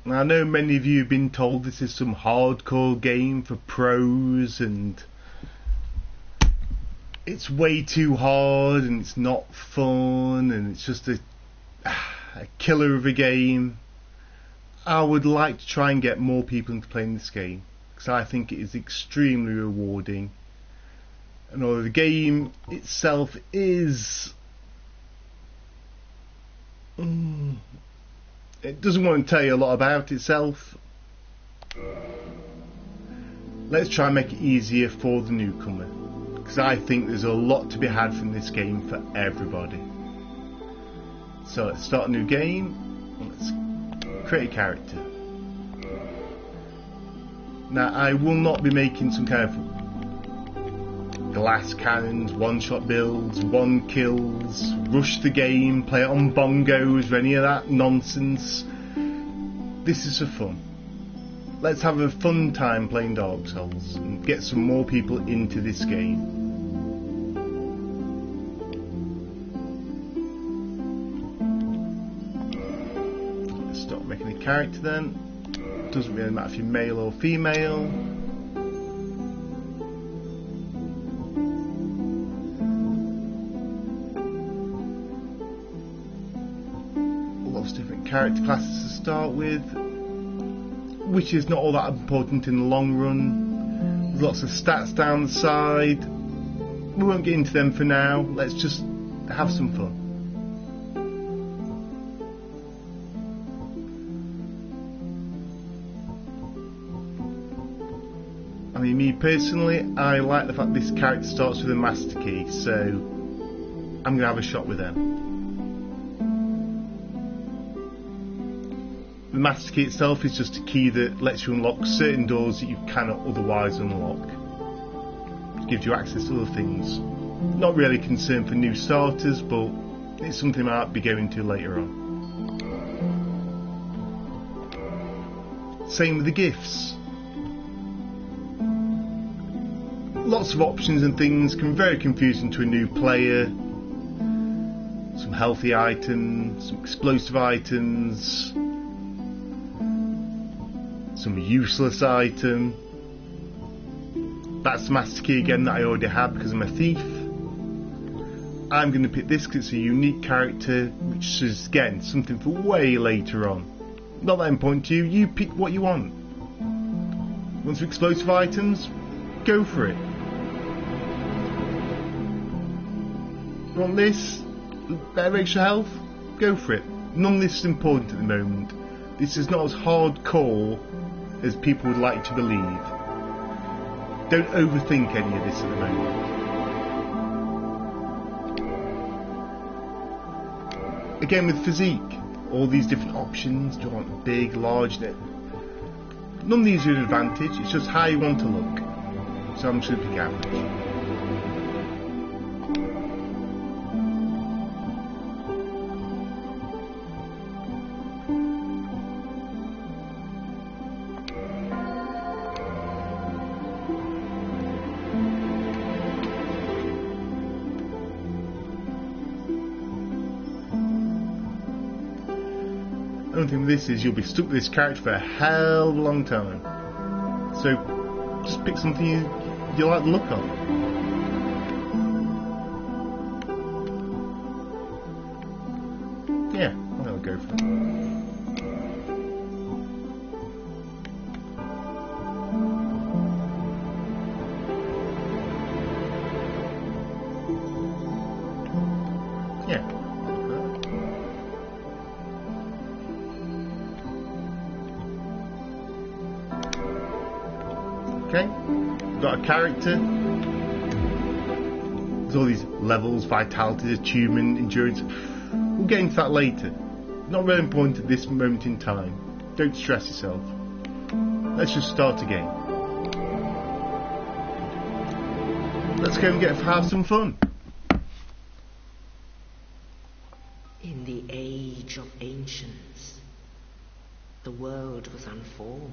And I know many of you have been told this is some hardcore game for pros and it's way too hard and it's not fun and it's just a killer of a game. I would like to try and get more people into playing this game because I think it is extremely rewarding. And although the game itself is... it doesn't want to tell you a lot about itself. Let's try and make it easier for the newcomer, because I think there's a lot to be had from this game for everybody. So let's start a new game. Let's create a character. Now I will not be making some kind of glass cannons, one-shot builds, one kills, rush the game, play it on bongos or any of that nonsense. This is for fun. Let's have a fun time playing Dark Souls and get some more people into this game. Let's start making a character then. Doesn't really matter if you're male or female. Different character classes to start with, which is not all that important in the long run. There's lots of stats down the side. We won't get into them for now. Let's just have some fun. I mean, me personally, I like the fact this character starts with a master key, so I'm going to have a shot with them. The master key itself is just a key that lets you unlock certain doors that you cannot otherwise unlock. It gives you access to other things. Not really concerned for new starters, but it's something I might be going to later on. Same with the gifts. Lots of options and things can be very confusing to a new player. Some healthy items, some explosive items, some useless item. That's the master key again that I already had because I'm a thief. I'm going to pick this because it's a unique character, which is again something for way later on. Not that important to you, you pick what you want. Want some explosive items? Go for it. Want this? Better extra health? Go for it. None of this is important at the moment. This is not as hardcore as people would like to believe. Don't overthink any of this at the moment. Again with physique, all these different options. Do you want big, large? None of these are an advantage, it's just how you want to look. So I'm just going to pick average. The only thing with this is you'll be stuck with this character for a hell of a long time. So just pick something you like the look of. Yeah, I'll go for it. Yeah. Okay, got a character. There's all these levels, vitality, achievement, endurance. We'll get into that later. Not really important at this moment in time. Don't stress yourself. Let's just start again. Let's go and have some fun. In the age of ancients, the world was unformed,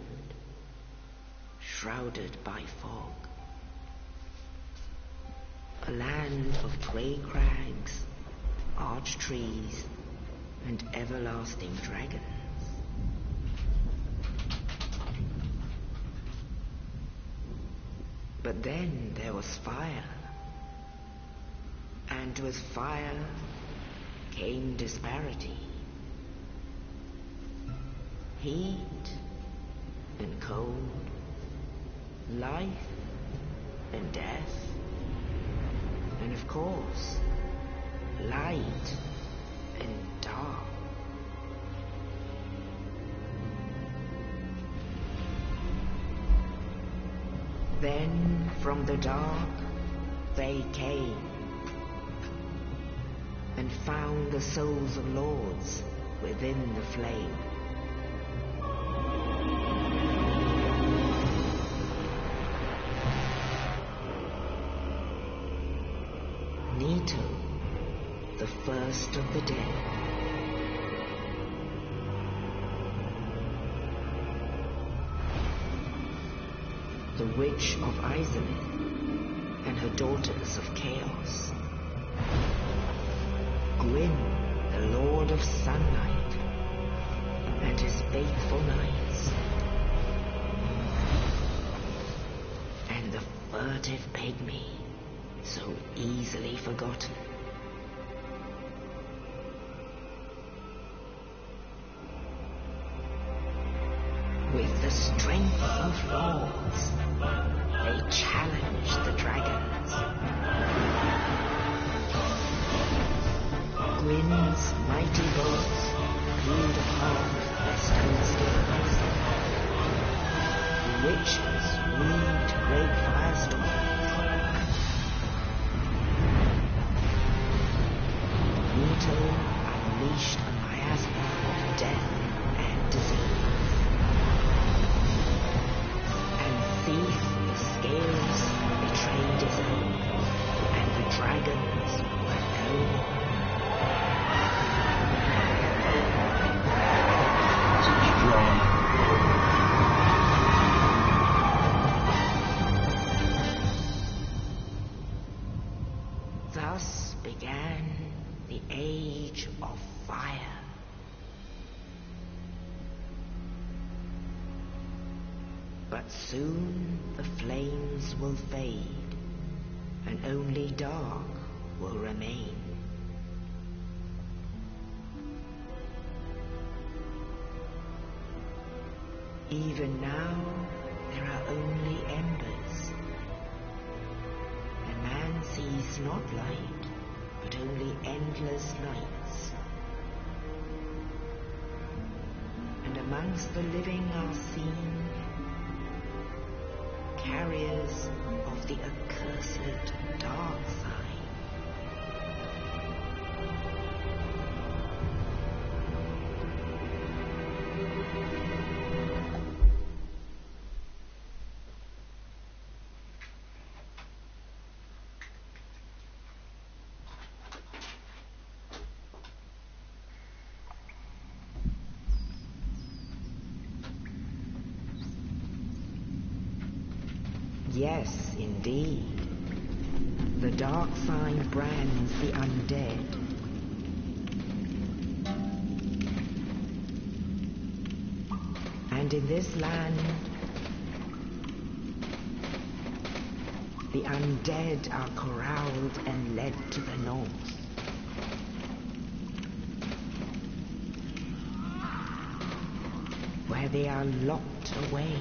shrouded by fog. A land of grey crags, arch trees, and everlasting dragons. But then there was fire. And with fire came disparity. Heat and cold, life and death, and of course, light and dark. Then from the dark they came and found the souls of lords within the flame. Nito, the first of the dead. The Witch of Asylum and her daughters of chaos. Gwyn, the Lord of Sunlight and his faithful knights. And the furtive pygmy, so easily forgotten. With the strength of lords, they challenged the dragons. Gwyn's mighty bolts peeled apart their stone steels. The witches weaved great firestorms. Nito unleashed a miasma of death and disease. And Thief the Scales betrayed his own, and the dragons were no more. Thus began the Age of Fire. But soon the flames will fade, and only dark will remain. Even now, there are only embers. And man sees not light, but only endless nights. And amongst the living are seen carriers of the accursed dark side. Yes, indeed. The dark side brands the undead. And in this land, the undead are corralled and led to the north. Where they are locked away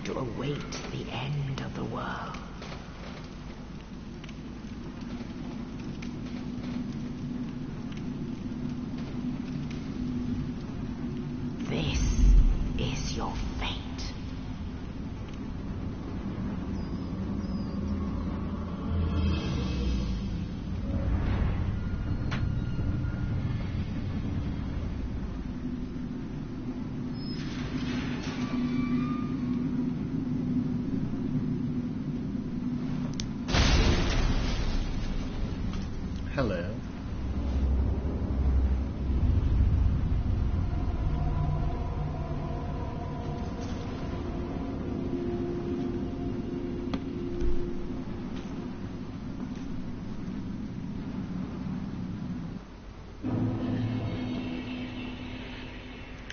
to await the end of the world. This is your fate. Hello.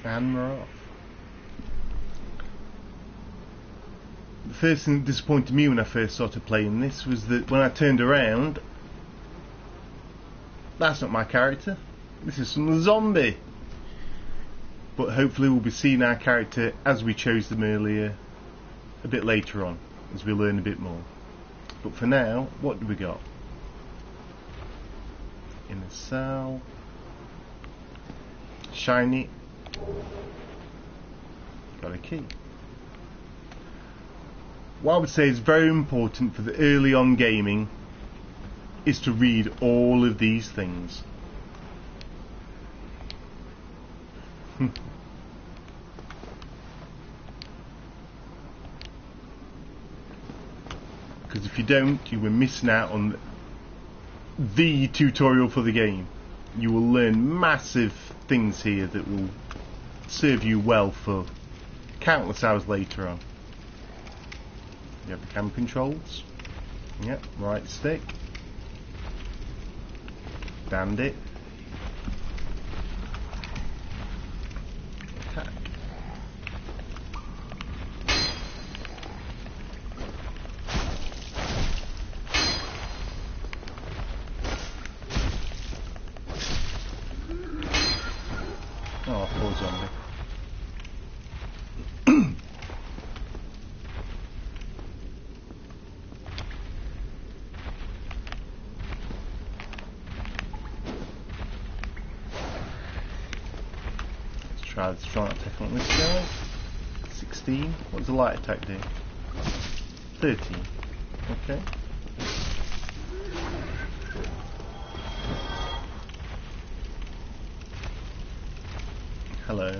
And we're off. The first thing that disappointed me when I first started playing this was that when I turned around, that's not my character. This is some zombie. But hopefully we'll be seeing our character as we chose them earlier a bit later on, as we learn a bit more. But for now, what do we got? In a cell. Shiny. Got a key. What I would say is very important for the early on gaming is to read all of these things. Because if you don't, you will missing out on the tutorial for the game. You will learn massive things here that will serve you well for countless hours later on. You have the camera controls. Yep, right stick. Damned it. Attack. Oh, poor zombie. Try the strong attack on this guy. 16. What does the light attack do? 13. Okay. Hello.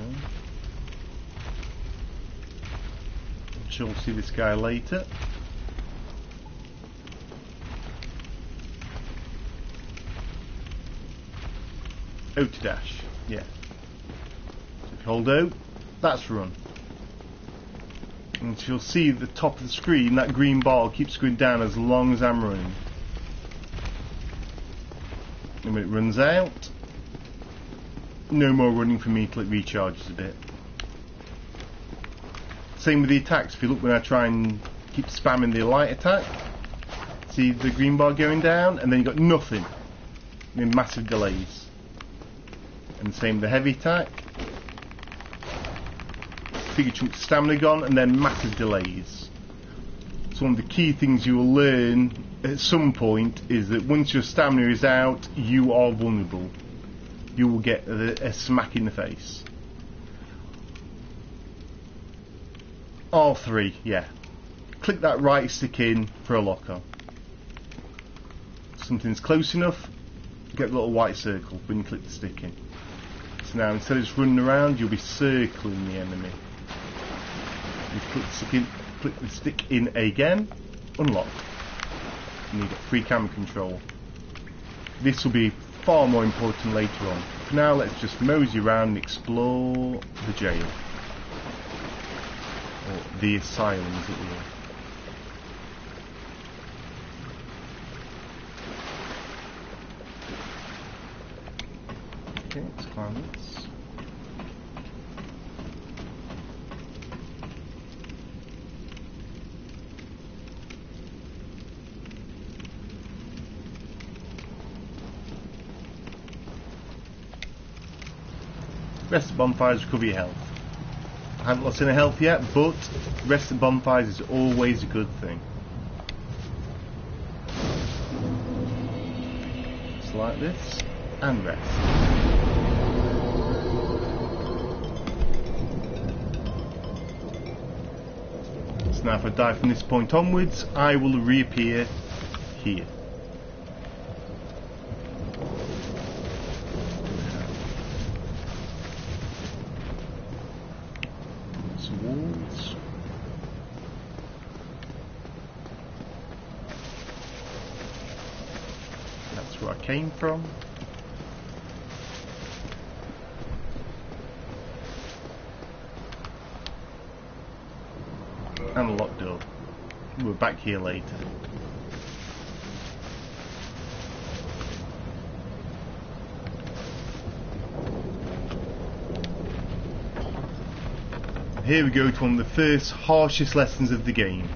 I'm sure we'll see this guy later. O to dash. Yeah. Hold out, that's run. And you'll see at the top of the screen that green bar keeps going down as long as I'm running. And when it runs out, no more running for me till it recharges a bit. Same with the attacks. If you look when I try and keep spamming the light attack, see the green bar going down, and then you've got nothing. I mean, massive delays. And same with the heavy attack. Bigger chunks of stamina gone, and then massive delays. So one of the key things you will learn at some point is that once your stamina is out, you are vulnerable. You will get a smack in the face. R3, yeah. Click that right stick in for a locker. Something's close enough, get the little white circle when you click the stick in. So now instead of just running around, you'll be circling the enemy. You click the stick in again, unlock, and you get free camera control. This will be far more important later on. For now, let's just mosey around and explore the jail, or the asylum as it were. Okay, let's climb this. Rest at bonfires, recover your health. I haven't lost any health yet, but rest at bonfires is always a good thing. Just like this, and rest. So now if I die from this point onwards, I will reappear here. Walls. That's where I came from. And a locked door. We're back here later. Here we go to one of the first harshest lessons of the game.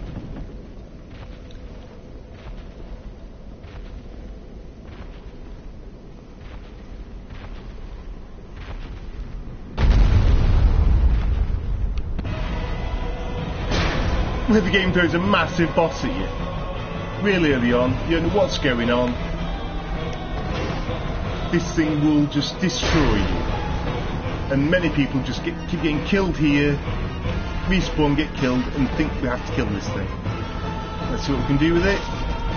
Where the game throws a massive boss at you. Really early on, you don't know what's going on. This thing will just destroy you. And many people just keep getting killed here, respawn, get killed, and think we have to kill this thing. Let's see what we can do with it.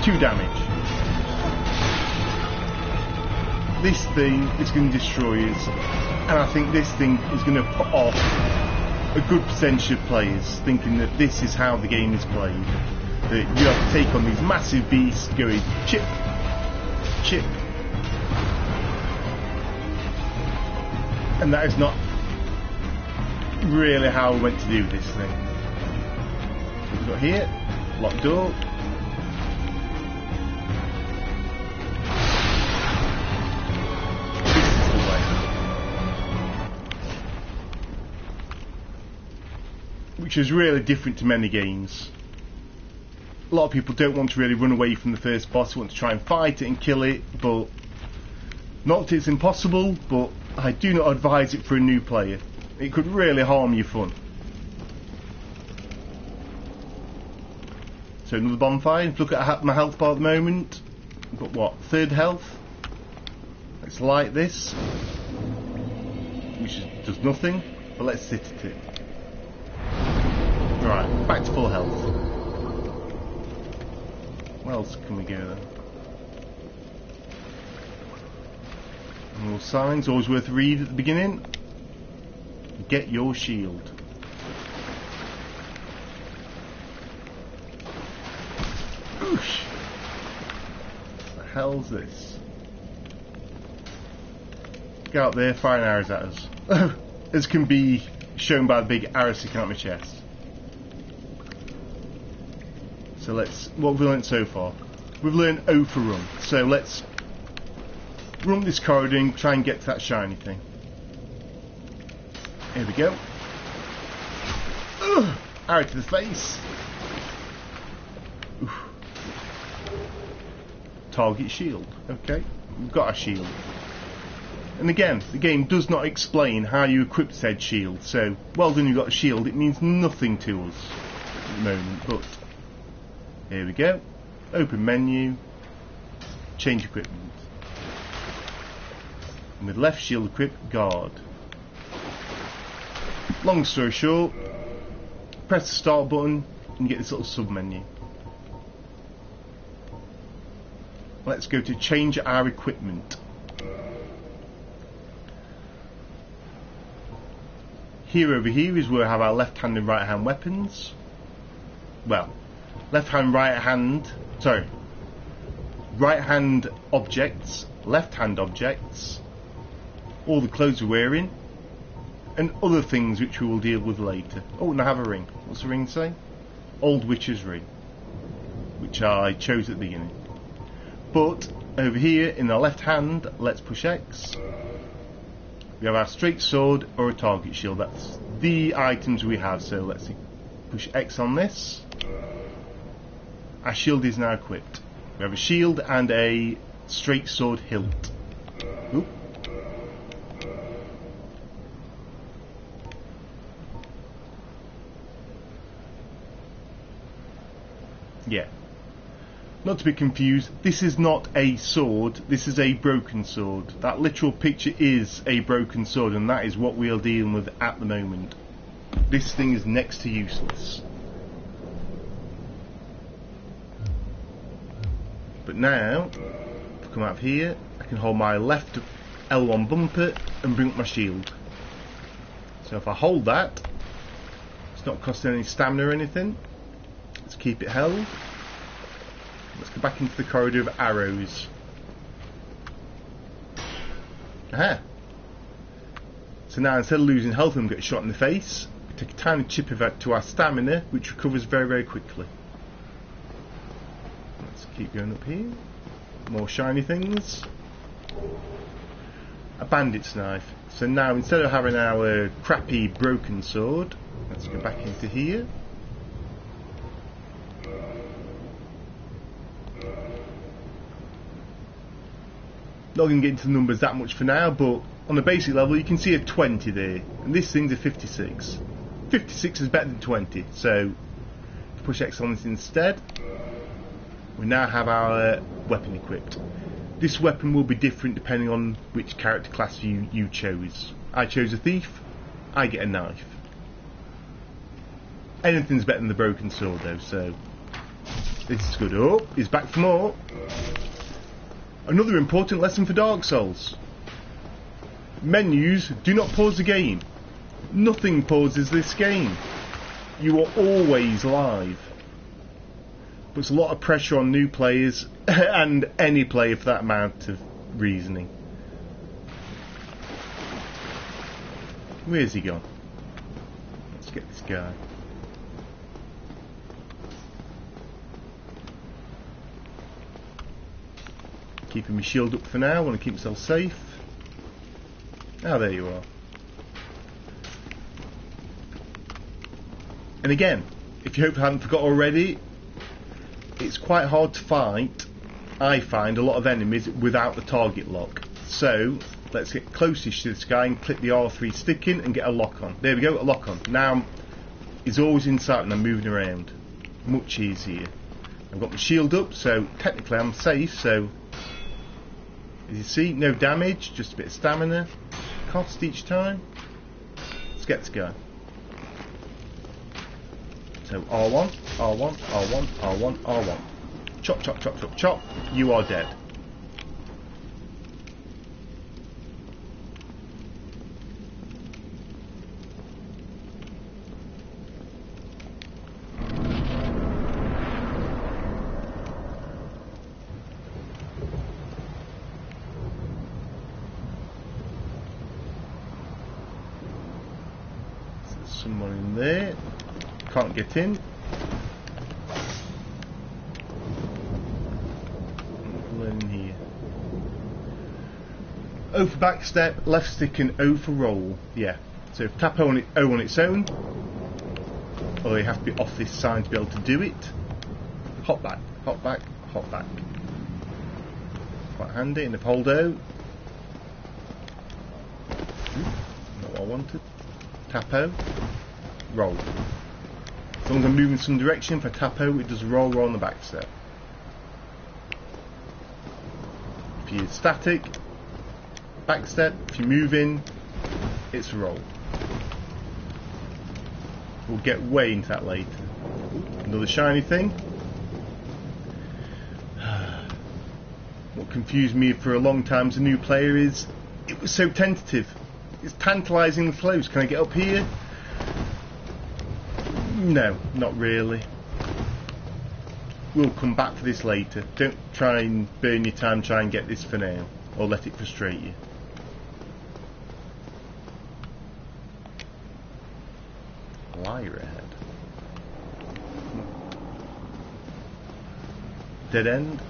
2 damage. This thing is going to destroy us, and I think this thing is going to put off a good percentage of players, thinking that this is how the game is played. That you have to take on these massive beasts, going chip, chip. And that is not really how I went to do this thing. So we've got here, locked door. This is the way. Which is really different to many games. A lot of people don't want to really run away from the first boss, want to try and fight it and kill it, but not that it's impossible, but I do not advise it for a new player. It could really harm your fun. So another bonfire. Look at my health bar at the moment. I've got what? 3rd health. Let's light this, which does nothing, but let's sit at it. Right, back to full health. Where else can we go then? More signs, always worth a read at the beginning. Get your shield. Oosh. What the hell's this? Get out there, firing arrows at us. As can be shown by the big arrow sticking out my chest. So let's, what have we learnt so far? We've learned O for run. So let's run this corridor and try and get to that shiny thing. Here we go. Ugh, arrow to the face. Oof. Target shield. Okay, we've got our shield. And again, the game does not explain how you equip said shield. So, well done, you've got a shield. It means nothing to us at the moment. But here we go. Open menu. Change equipment. And with left shield equipped, guard. Long story short, press the start button and get this little sub menu. Let's go to change our equipment. Here over here is where we have our left hand and right hand weapons. Well, left hand, right hand, sorry, right hand objects, left hand objects, all the clothes we're wearing, and other things which we will deal with later. Oh, and I have a ring. What's the ring say? Old Witch's Ring, which I chose at the beginning. But over here in the left hand, let's push X. We have our straight sword or a target shield. That's the items we have. So let's see. Push X on this. Our shield is now equipped. We have a shield and a straight sword hilt. Oop. Yeah. Not to be confused, this is not a sword, this is a broken sword. That literal picture is a broken sword, and that is what we are dealing with at the moment. This thing is next to useless. But now, if I come out of here, I can hold my left L1 bumper and bring up my shield. So if I hold that, it's not costing any stamina or anything. Let's keep it held. Let's go back into the corridor of arrows. Aha! So now instead of losing health and get shot in the face, we take a tiny chip of it to our stamina, which recovers very, very quickly. Let's keep going up here. More shiny things. A bandit's knife. So now instead of having our crappy broken sword, Let's go back into here. Not going to get into the numbers that much for now, but on the basic level you can see a 20 there, and this thing's a 56. 56 is better than 20, so push X on this instead. We now have our weapon equipped. This weapon will be different depending on which character class you chose. I chose a thief, I get a knife. Anything's better than the broken sword though, so this is good. Oh, he's back for more. Another important lesson for Dark Souls. Menus do not pause the game. Nothing pauses this game. You are always live. Puts a lot of pressure on new players and any player for that amount of reasoning. Where's he gone? Let's get this guy. Keeping my shield up for now. I want to keep myself safe. Ah, there you are. And again, if you hope I haven't forgot already, it's quite hard to fight. I find a lot of enemies without the target lock. So let's get closest to this guy and click the R3 stick in and get a lock on. There we go, a lock on. Now he's always in sight and I'm moving around. Much easier. I've got my shield up, so technically I'm safe. So as you see, no damage, just a bit of stamina cost each time. Let's get this guy. So R1, R1, R1, R1, R1. Chop, chop, chop, chop, chop. You are dead. There's someone in there. Can't get in. In here. O for back step, left stick and O for roll. Yeah. So tap O on its own. Although you have to be off this side to be able to do it. Hop back, hop back, hop back. Quite handy. And if hold O. Not what I wanted. Tap O. Roll. As long as I'm moving some direction, if I tap O, it does roll on the back step. If you're static, back step. If you're moving, it's a roll. We'll get way into that later. Another shiny thing. What confused me for a long time as a new player is it was so tentative. It's tantalising the flows. Can I get up here? No, not really. We'll come back for this later. Don't try and burn your time, try and get this for now. Or let it frustrate you. Liar ahead. Dead end.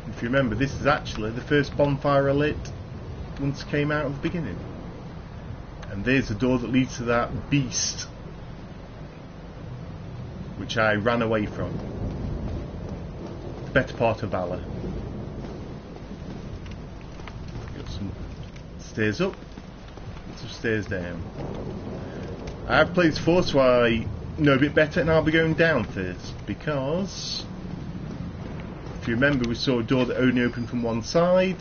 If you remember, this is actually the first bonfire I lit once it came out at the beginning. And there's the door that leads to that beast, which I ran away from. The better part of valor. Got some stairs up, some stairs down. I have played this before, so I know a bit better, and I'll be going down first because if you remember, we saw a door that only opened from one side.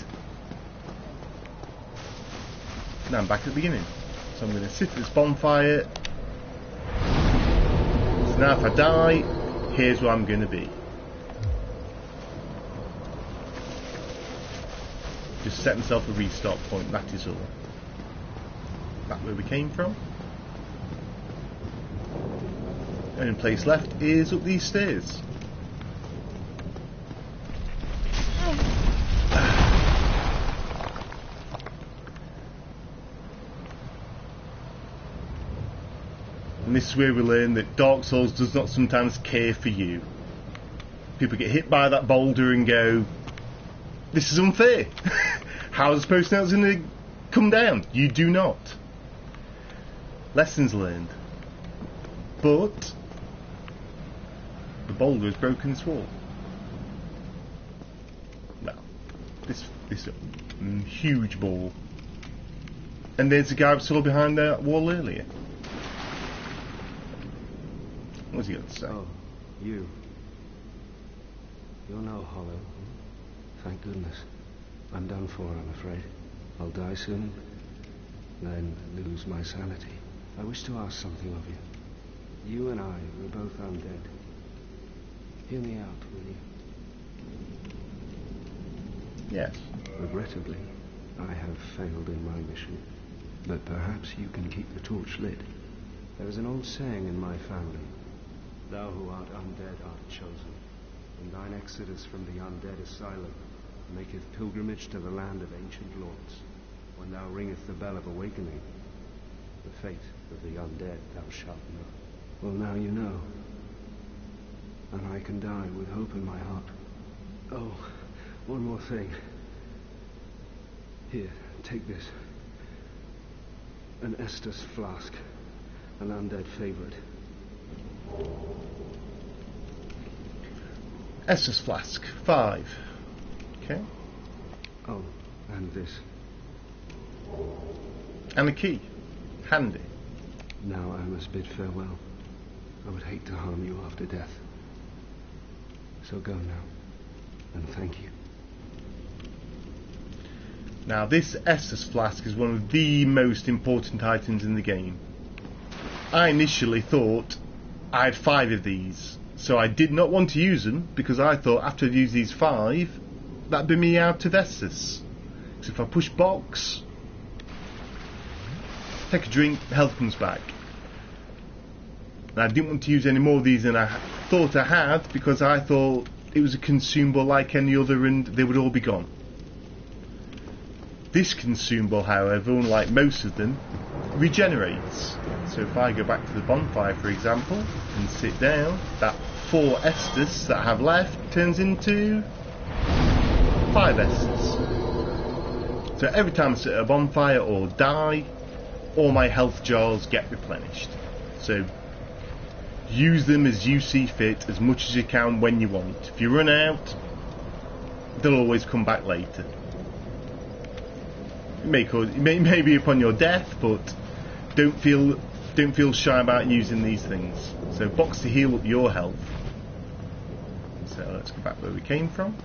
Now I'm back at the beginning. So I'm going to sit at this bonfire. So now if I die, here's where I'm going to be. Just set myself a restart point, that is all. Back where we came from. Only place left is up these stairs. And this is where we learn that Dark Souls does not sometimes care for you. People get hit by that boulder and go, this is unfair. How is the supposed to know it's going to come down? You do not. Lessons learned. But the boulder has broken its wall. Well, this huge ball. And there's the guy we saw behind that wall earlier. What's he got to say? Oh, you. You're no hollow. Thank goodness. I'm done for, I'm afraid. I'll die soon, then lose my sanity. I wish to ask something of you. You and I were both undead. Hear me out, will you? Yes. Regrettably, I have failed in my mission. But perhaps you can keep the torch lit. There is an old saying in my family. Thou who art undead art chosen, and thine exodus from the Undead Asylum maketh pilgrimage to the land of ancient lords. When thou ringest the bell of awakening, the fate of the undead thou shalt know. Well, now you know. And I can die with hope in my heart. Oh, one more thing. Here, take this. An Estus flask. An undead favorite. Estus flask, 5. Okay. Oh, and this. And a key. Handy. Now I must bid farewell. I would hate to harm you after death. So go now. And thank you. Now this Estus flask is one of the most important items in the game. I initially thought I had 5 of these, so I did not want to use them because I thought after I'd used these 5, that'd be me out of Estus. So if I push box, take a drink, health comes back. And I didn't want to use any more of these than I thought I had because I thought it was a consumable like any other and they would all be gone. This consumable, however, unlike most of them, regenerates. So if I go back to the bonfire, for example, and sit down, that 4 Estus that I have left turns into 5 Estus. So every time I sit at a bonfire or die, all my health jars get replenished. So use them as you see fit, as much as you can when you want. If you run out, they'll always come back later. It may be upon your death, but don't feel shy about using these things. So box to heal up your health. So let's go back where we came from.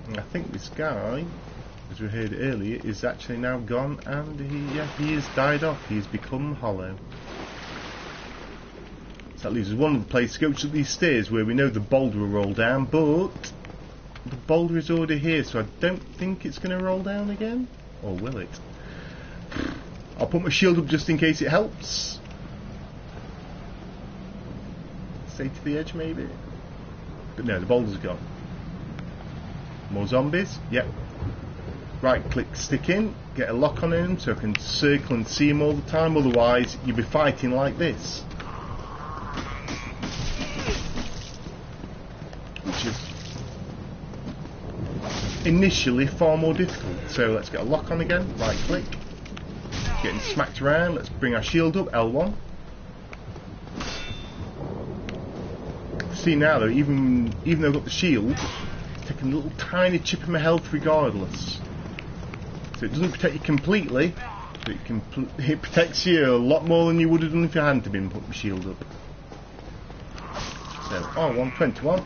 And I think this guy, as we heard earlier, is actually now gone, and he has died off. He's become hollow. So that leaves us one of the places to go to these stairs where we know the boulder will roll down, but the boulder is already here, so I don't think it's going to roll down again. Or will it? I'll put my shield up just in case it helps. Stay to the edge maybe. But no, the boulder's gone. More zombies? Yep. Right click, stick in, get a lock on him so I can circle and see him all the time, otherwise you'll be fighting like this. Which is initially far more difficult. So let's get a lock on again, right click, getting smacked around, let's bring our shield up, L1. See now though, even though I've got the shield, it's taking a little tiny chip of my health regardless. So it doesn't protect you completely, but it protects you a lot more than you would have done if you hadn't been put the shield up. So R121.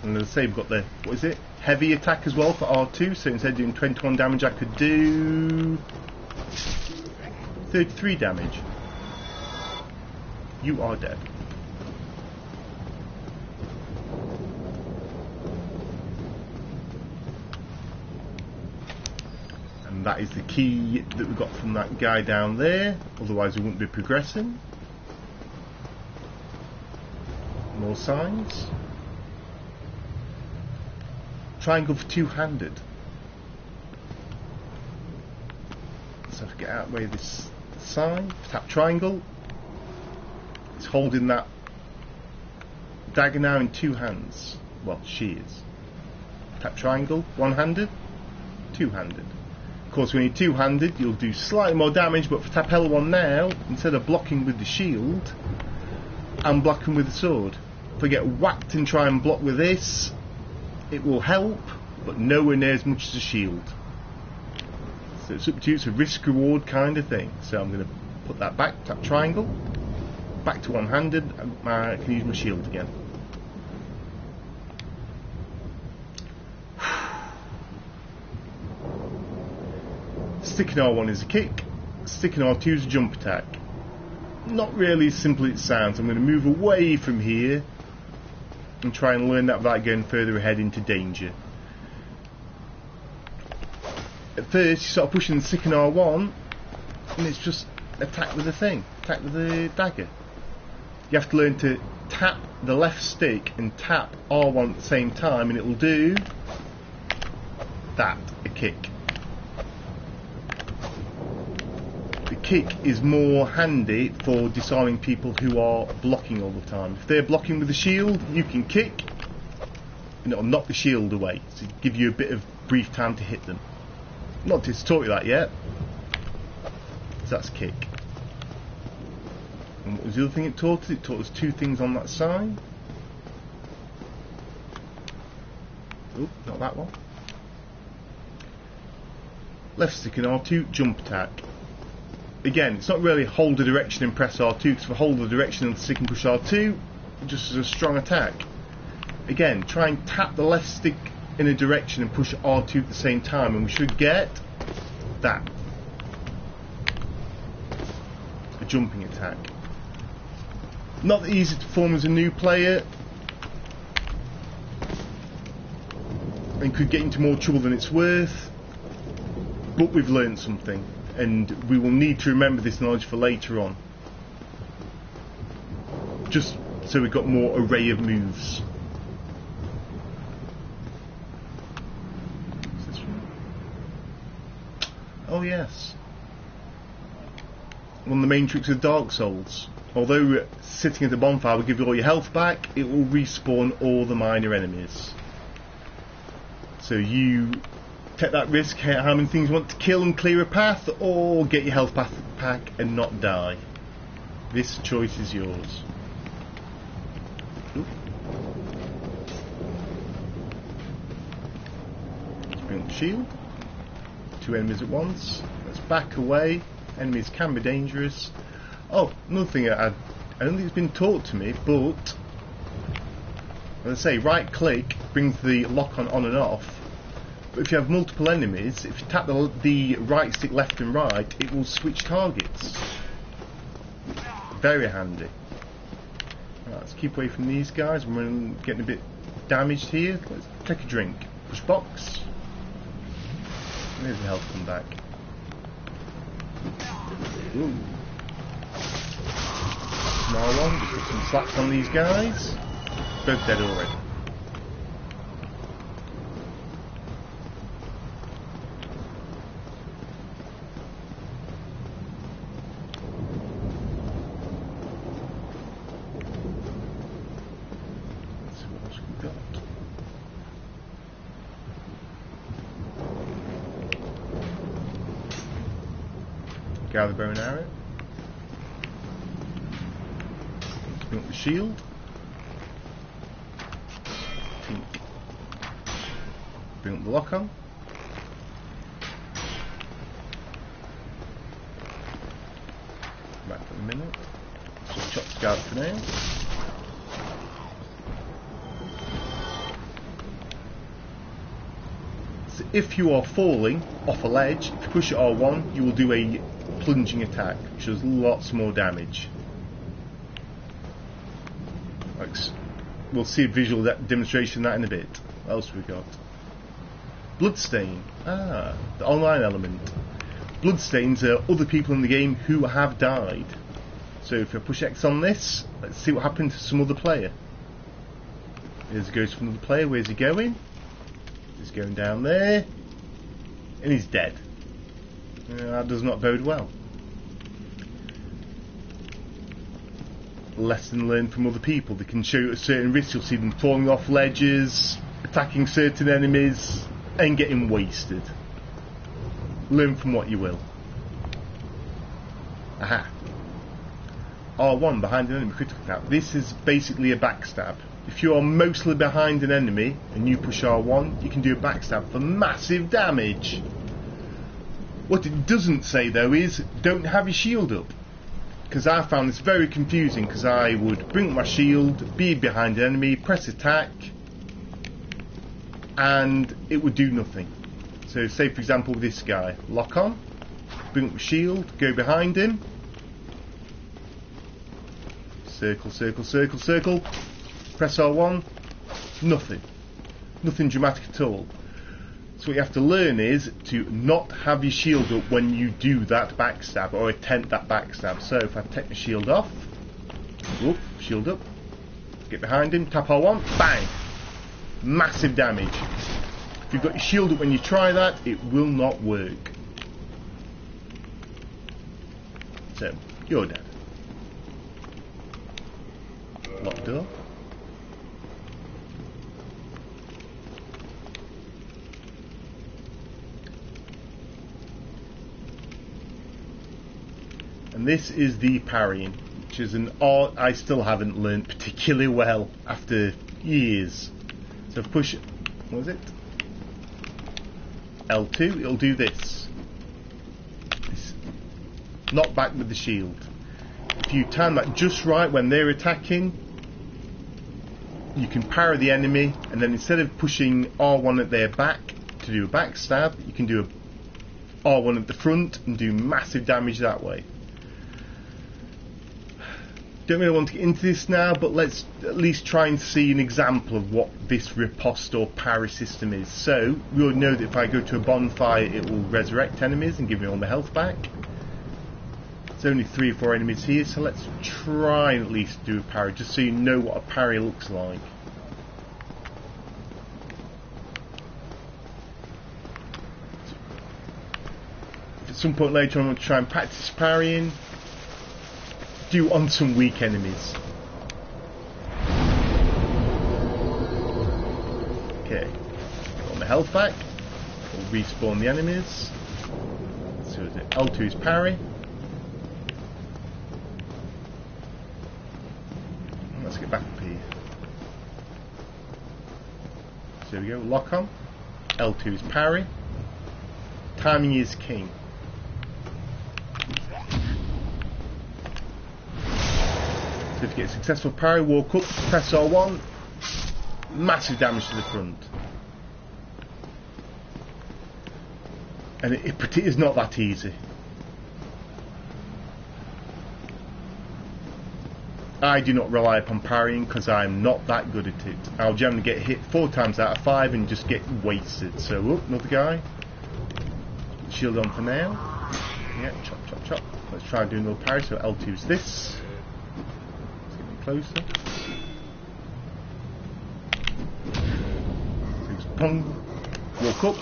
And as I say, we've got the, what is it? Heavy attack as well for R2, so instead of doing 21 damage I could do 33 damage. You are dead. And that is the key that we got from that guy down there, otherwise we wouldn't be progressing. More signs. Triangle for two-handed. So to get out of the way of this sign, tap triangle. It's holding that dagger now in 2 hands. Well, she is. Tap triangle, one-handed, two-handed. Of course, when you're two-handed, you'll do slightly more damage, but for tap L1 now, instead of blocking with the shield, I'm blocking with the sword. If I get whacked and try and block with this, it will help, but nowhere near as much as a shield. So it's up to you, it's a risk-reward kind of thing. So I'm going to put that back, tap triangle, back to one-handed, and I can use my shield again. Sticking R1 is a kick, sticking R2 is a jump attack. Not really as simple as it sounds. I'm going to move away from here and try and learn that without going further ahead into danger. At first you start pushing the stick and R1 and it's just attack with the thing, attack with the dagger. You have to learn to tap the left stick and tap R1 at the same time and it will do that, a kick. The kick is more handy for disarming people who are blocking all the time. If they're blocking with the shield, you can kick and it'll knock the shield away, so give you a bit of brief time to hit them. Not to taught you that yet. So that's kick. And what was the other thing it taught us? It taught us two things on that side. Oh, not that one. Left stick and R2, jump attack. Again, it's not really hold the direction and press R2, because if I hold the direction and stick and push R2, just as a strong attack. Again, try and tap the left stick in a direction and push R2 at the same time, and we should get that. A jumping attack. Not that easy to perform as a new player, and could get into more trouble than it's worth, but we've learned something. And we will need to remember this knowledge for later on. Just so we've got more array of moves. Is this one? Oh yes. One of the main tricks of Dark Souls. Although sitting at the bonfire will give you all your health back, it will respawn all the minor enemies. So you take that risk, how many things you want to kill and clear a path, or get your health back and not die. This choice is yours. Oop. Let's bring up the shield. Two enemies at once. Let's back away. Enemies can be dangerous. Oh, another thing I don't think it's been taught to me, but as I say, right click brings the lock on and off. But if you have multiple enemies, if you tap the right stick left and right, it will switch targets. Very handy. Right, let's keep away from these guys. We're getting a bit damaged here. Let's take a drink. Push box. There's the health come back. Ooh. Small one. Just put some slaps on these guys. Both dead already. Gather bow and arrow. Bring up the shield. Bring up the lock on. Back for a minute. So chop the guard for now. So if you are falling off a ledge, if you push it R1, you will do a plunging attack, which does lots more damage. We'll see a visual demonstration of that in a bit. What else have we got? Bloodstain. Ah, the online element. Bloodstains are other people in the game who have died. So if I push X on this, let's see what happened to some other player. Here's a ghost from another player. Where's he going? He's going down there. And he's dead. That does not bode well. lesson learned from other people. They can show you at certain risks. You'll see them falling off ledges, attacking certain enemies, and getting wasted. Learn from what you will. Aha. R1 behind an enemy critical tap. This is basically a backstab. If you are mostly behind an enemy and you push R1, you can do a backstab for massive damage. What it doesn't say though is don't have your shield up, because I found this very confusing, because I would bring up my shield, be behind an enemy, press attack, and it would do nothing. So say for example with this guy, lock on, bring up my shield, go behind him, circle, circle, circle, circle, press R1, nothing. Nothing dramatic at all. So what you have to learn is to not have your shield up when you do that backstab or attempt that backstab. So if I take my shield off, whoop, shield up, get behind him, tap R1, bang! Massive damage. If you've got your shield up when you try that, it will not work. So, you're dead. Lock door. And this is the parrying, which is an art I still haven't learned particularly well after years. So if I push, what is it? L2, it'll do this. Knock back with the shield. If you time that just right when they're attacking, you can parry the enemy, and then instead of pushing R1 at their back to do a backstab, you can do a R1 at the front and do massive damage that way. Don't really want to get into this now, but let's at least try and see an example of what this riposte or parry system is. So we all know that if I go to a bonfire, it will resurrect enemies and give me all my health back. There's only 3 or 4 enemies here, so let's try and at least do a parry, just so you know what a parry looks like. If at some point later on I want to try and practice parrying, do on some weak enemies. Okay, got my health back. We'll respawn the enemies. So is it L2 is parry. Let's get back up here. So there we go, lock on. L2 is parry. Timing is king. So if you get a successful parry, walk up, press R1, massive damage to the front. And it is not that easy. I do not rely upon parrying because I'm not that good at it. I'll generally get hit 4 times out of 5 and just get wasted. So, whoop, another guy. Shield on for now. Yeah, chop, chop, chop. Let's try and do another parry. So L2 is this. Closer. Pong. Walk up.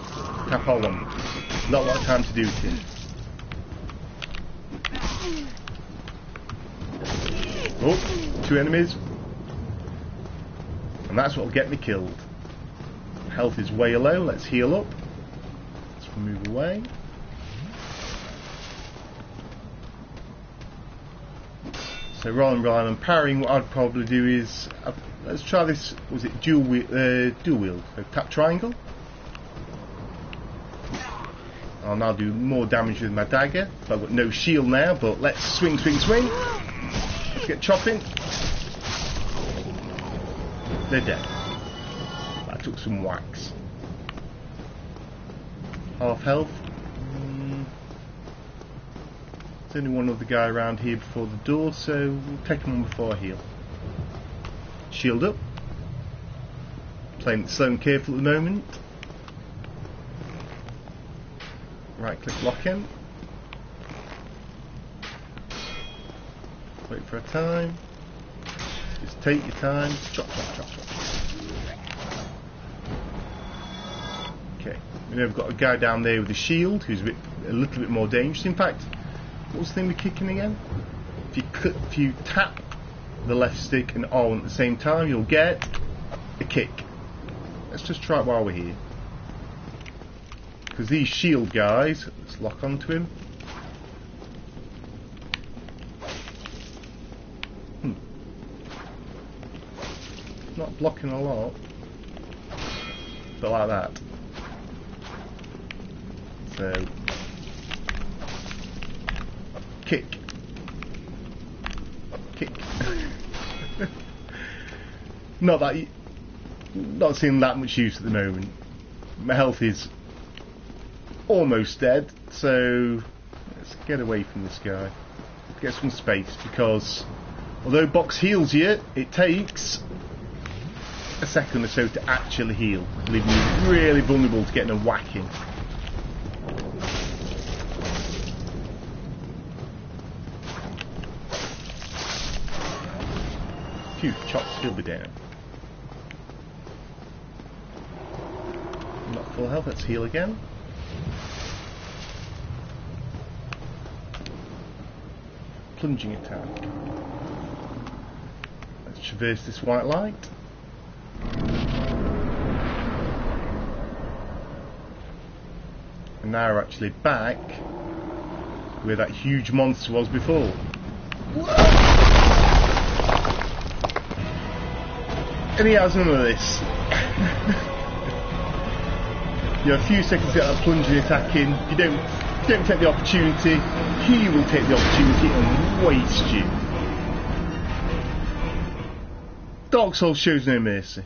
Tap R1. Not a lot of time to do it here. Oh, 2 enemies. And that's what will get me killed. Health is way low. Let's heal up. Let's move away. So rather than relying on parrying, what I'd probably do is let's try this. Was it dual wield? So tap triangle. I'll now do more damage with my dagger. So I've got no shield now, but let's swing, swing, swing. Let's get chopping. They're dead. That took some whacks. Half health. There's only one other guy around here before the door, so we'll take him on before I heal. Shield up. Playing it slow and careful at the moment. Right click lock in. Wait for a time. Just take your time. Chop, chop, chop, chop. Okay, we know we've got a guy down there with a shield who's a little bit more dangerous. In fact, what's the thing we're kicking again? If you tap the left stick and R1 at the same time, you'll get a kick. Let's just try it while we're here. Because these shield guys, let's lock onto him. Not blocking a lot, but like that. So, kick. Not seeing that much use at the moment. My health is almost dead, so let's get away from this guy. Get some space, because although box heals you, it takes a second or so to actually heal, leaving you really vulnerable to getting a whacking. Phew, chops, he'll be down. Not full health, let's heal again. Plunging attack. Let's traverse this white light. And now we're actually back where that huge monster was before. And he has none of this. You have a few seconds to get that plunging attack in. If you don't take the opportunity, he will take the opportunity and waste you. Dark Souls shows no mercy.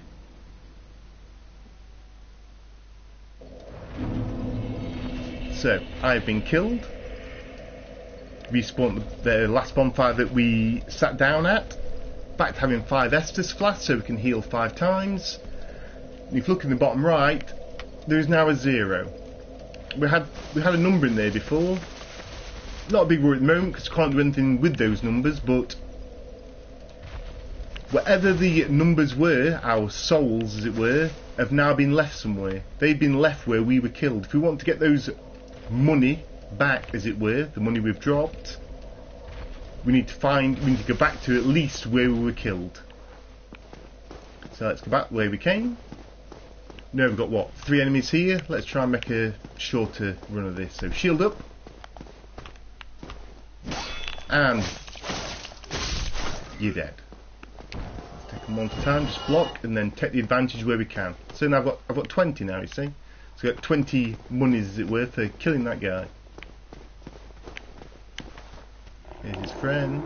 So, I've been killed. Respawned the last bonfire that we sat down at. Back to having 5 Estus flasks so we can heal 5 times. And if you look in the bottom right, there is now a 0. We had a number in there before. Not a big worry at the moment because we can't do anything with those numbers, but whatever the numbers were, our souls as it were, have now been left somewhere. They've been left where we were killed. If we want to get those money back, as it were, the money we've dropped, we need to go back to at least where we were killed. So let's go back where we came. Now we've got what, 3 enemies here. Let's try and make a shorter run of this. So shield up, and you're dead. Let's take them one at a time, just block, and then take the advantage where we can. So now I've got 20 now. You see, so I've got 20 monies, as it were, for killing that guy. Here's his friend.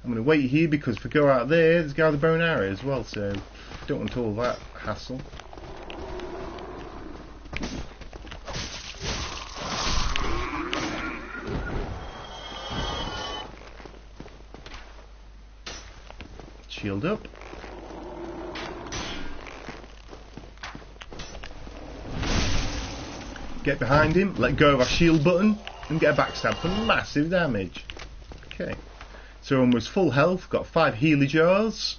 I'm going to wait here because if we go out there, there's a guy with a bow and arrow as well, so don't want all that hassle. Shield up. Get behind him, let go of our shield button, and get a backstab for massive damage. Okay. So almost full health, got 5 healer jars.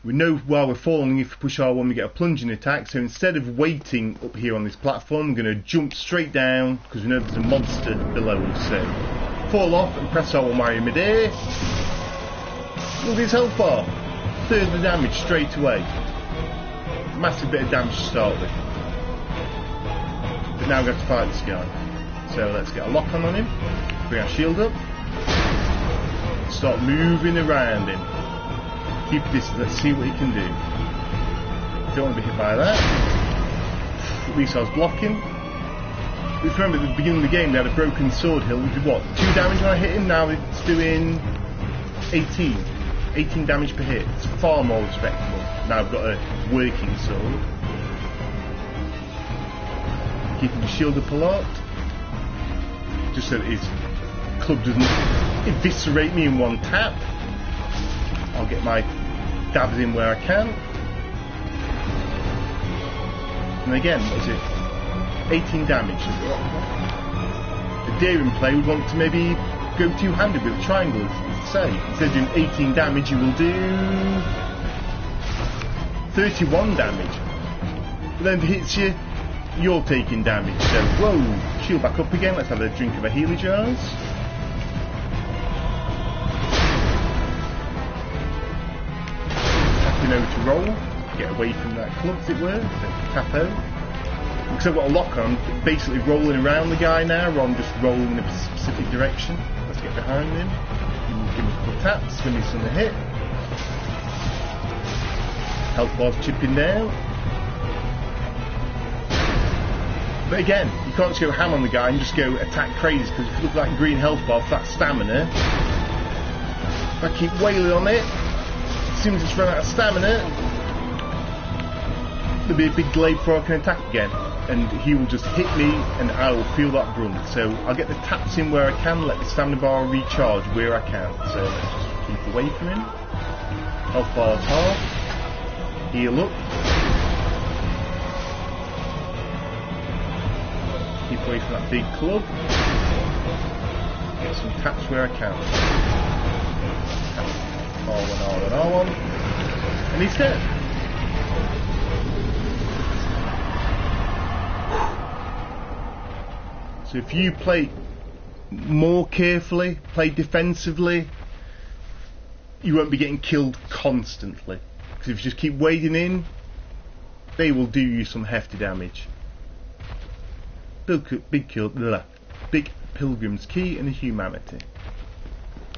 We know while we're falling, if we push R1 we get a plunging attack, so instead of waiting up here on this platform, I'm going to jump straight down, because we know there's a monster below us, so fall off and press R1 while you're midair. Look at his health bar, 1/3 of the damage straight away. Massive bit of damage to start with. But now we have to fight this guy. So let's get a lock on him, bring our shield up, start moving around him. Keep distance, let's see what he can do. Don't want to be hit by that. At least I was blocking. If you remember at the beginning of the game they had a broken sword hill, which did what? 2 damage when I hit him, now it's doing 18. 18 damage per hit. It's far more respectable. Now I've got a working sword. Keeping the shield up a lot. Just so that his club doesn't eviscerate me in one tap. I'll get my dabs in where I can. And again, what's it? 18 damage. A daring player would want to maybe go two-handed with a triangle, say. Instead of doing 18 damage, you will do 31 damage. But then if it hits you, you're taking damage. So, whoa, shield back up again. Let's have a drink of our healer jars. know to roll, get away from that club, as it were. So capo. Because I've got a lock on, I'm basically rolling around the guy now, rather than just rolling in a specific direction. Let's get behind him. Give him a couple of taps, give me some to hit. Health bar's chipping down. But again, you can't just go ham on the guy and just go attack crazy, because if you look at that green health bar for that stamina, if I keep wailing on it, as soon as it's run out of stamina, there'll be a big delay before I can attack again, and he will just hit me and I will feel that brunt. So I'll get the taps in where I can, let the stamina bar recharge where I can. So let's just keep away from him. Health bar's half. Heal up. Keep away from that big club. Get some taps where I can. R1, R1, R1. And he's dead. So if you play more carefully, play defensively, you won't be getting killed constantly. Because if you just keep wading in, they will do you some hefty damage. Big Pilgrim's Key and a Humanity.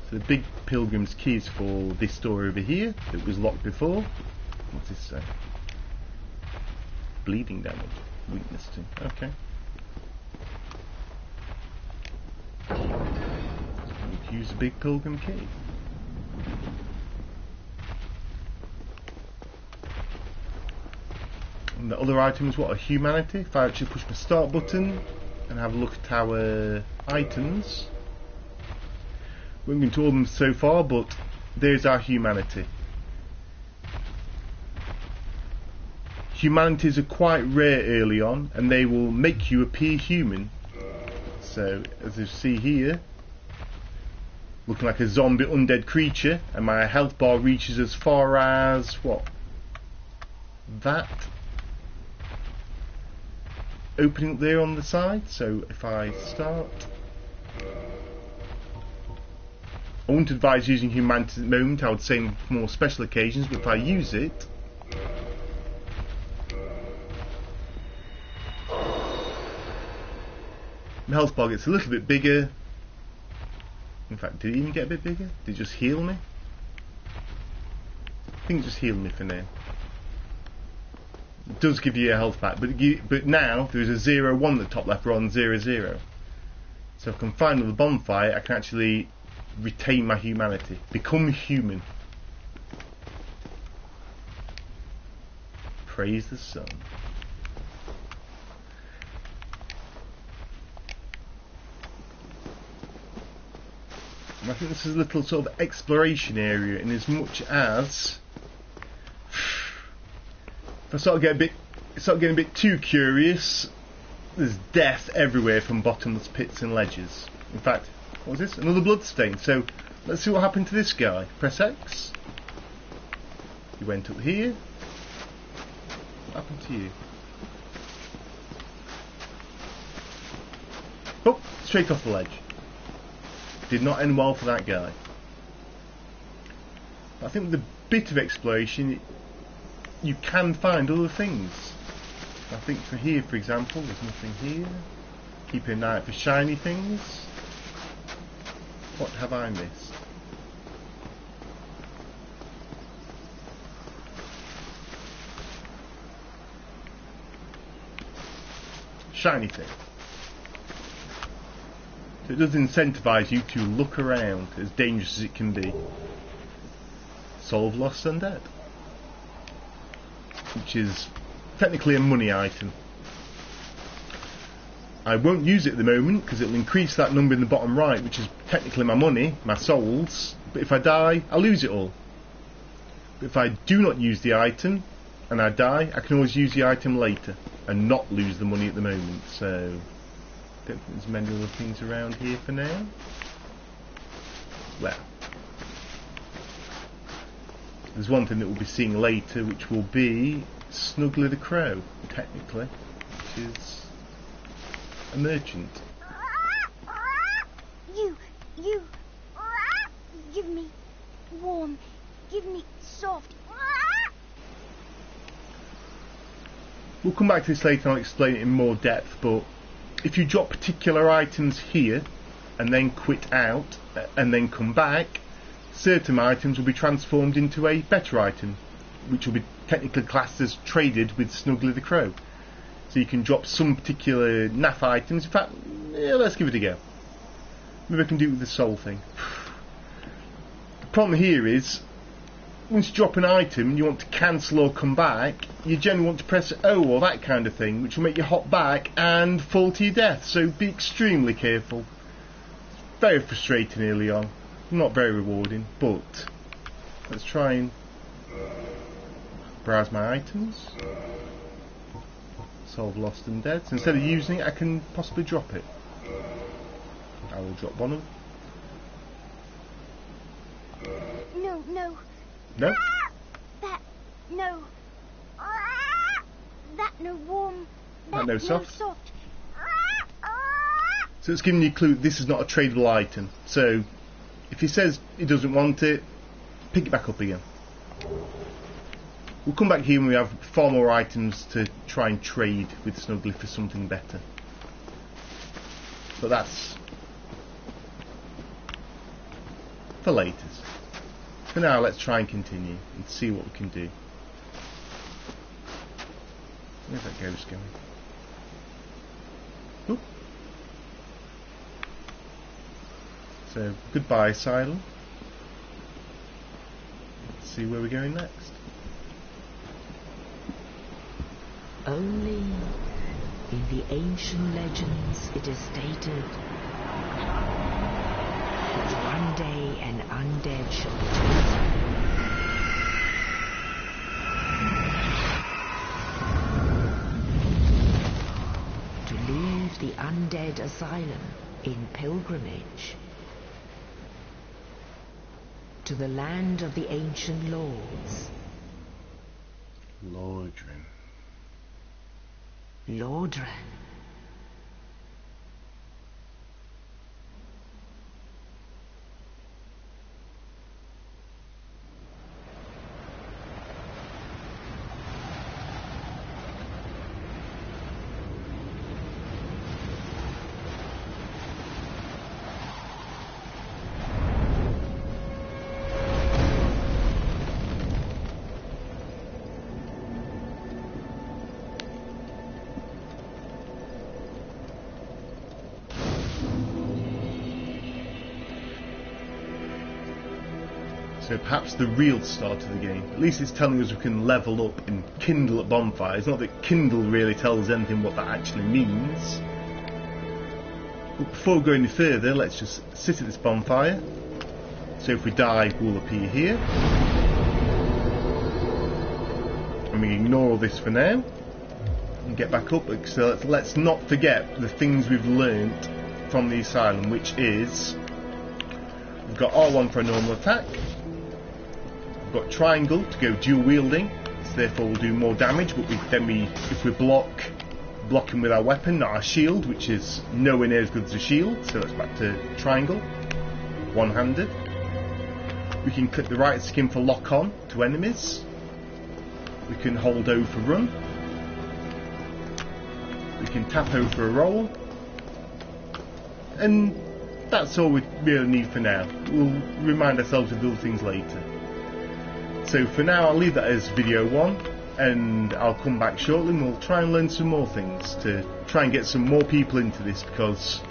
So the Big Pilgrim's Key is for this door over here that was locked before. What's this say? Bleeding damage. Weakness 2. Okay. So use the Big Pilgrim Key. And the other items, what, are Humanity? If I actually push my start button and have a look at our items, we haven't been to all of them so far, but there's our Humanity. Humanities are quite rare early on, and they will make you appear human. So, as you see here, looking like a zombie undead creature, and my health bar reaches as far as, what? That opening up there on the side. So if I start, I wouldn't advise using Humanity at the moment. I would say for more special occasions, but if I use it, my health bar gets a little bit bigger. In fact, did it even get a bit bigger? Did it just heal me? I think it just healed me for now. It does give you a health pack, but now there's a 0-1 at the top left rather than 0-0. So if I can find another bonfire, I can actually retain my humanity, become human. Praise the sun. And I think this is a little sort of exploration area, in as much as if I start getting a bit too curious, there's death everywhere from bottomless pits and ledges. In fact, what was this? Another bloodstain. So let's see what happened to this guy. Press X. He went up here. What happened to you? Oh, straight off the ledge. Did not end well for that guy. But I think with a bit of exploration, you can find other things. I think for here, for example, there's nothing here. Keep an eye out for shiny things. What have I missed? Shiny thing. So it does incentivise you to look around, as dangerous as it can be. Solve Lost Undead, which is technically a money item. I won't use it at the moment because it'll increase that number in the bottom right, which is technically my money, my souls. But if I die, I lose it all. But if I do not use the item and I die, I can always use the item later and not lose the money at the moment. So I don't think there's many other things around here for now. Well, there's one thing that we'll be seeing later, which will be Snuggly the Crow, technically, which is a merchant. You, give me warm, give me soft, We'll come back to this later and I'll explain it in more depth, but if you drop particular items here and then quit out and then come back, certain items will be transformed into a better item, which will be technically classed as traded with Snuggly the Crow. So you can drop some particular naff items. In fact, yeah, let's give it a go. Maybe I can do it with the soul thing. The problem here is, once you drop an item and you want to cancel or come back, you generally want to press O or that kind of thing, which will make you hop back and fall to your death. So be extremely careful. It's very frustrating early on. Not very rewarding, but let's try and browse my items. Solve Lost and Dead. So instead of using it, I can possibly drop it. I will drop one of them. No, no. No? That, no. That no warm. That no soft. soft. So it's giving you a clue this is not a tradable item. So if he says he doesn't want it, pick it back up again. We'll come back here when we have far more items to try and trade with Snuggly for something better. But that's for later. For now, let's try and continue and see what we can do. Where's that ghost going? Oop. So, goodbye, Asylum. Let's see where we're going next. Only in the ancient legends it is stated that one day an undead shall be chosen. To leave the Undead Asylum in pilgrimage to the land of the ancient lords. Lordran. Lordran. So perhaps the real start of the game. At least it's telling us we can level up and kindle at bonfires. Not that kindle really tells anything what that actually means. But before going any further, let's just sit at this bonfire. So if we die, we'll appear here. And we ignore all this for now. And get back up. So let's not forget the things we've learnt from the Asylum, which is... We've got R1 for a normal attack. We've got triangle to go dual wielding, so therefore we'll do more damage, but if we block him with our weapon, not our shield, which is nowhere near as good as a shield, so that's back to triangle, one-handed. We can click the right skin for lock on to enemies. We can hold O for run. We can tap O for a roll. And that's all we really need for now. We'll remind ourselves of other things later. So for now I'll leave that as video 1, and I'll come back shortly and we'll try and learn some more things to try and get some more people into this, because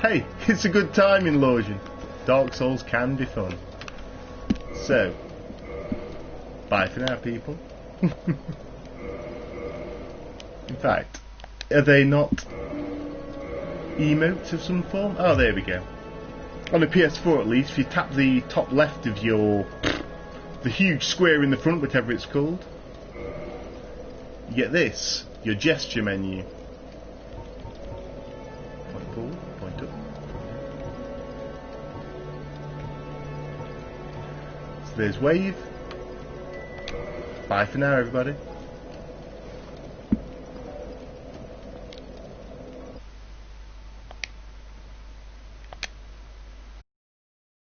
hey, it's a good time in Lordran. Dark Souls can be fun. So, bye for now, people. In fact, are they not emotes of some form? Oh, there we go. On a PS4 at least, if you tap the top left of the huge square in the front, whatever it's called, you get this, your gesture menu. Point forward, point up. So there's wave. Bye for now, everybody.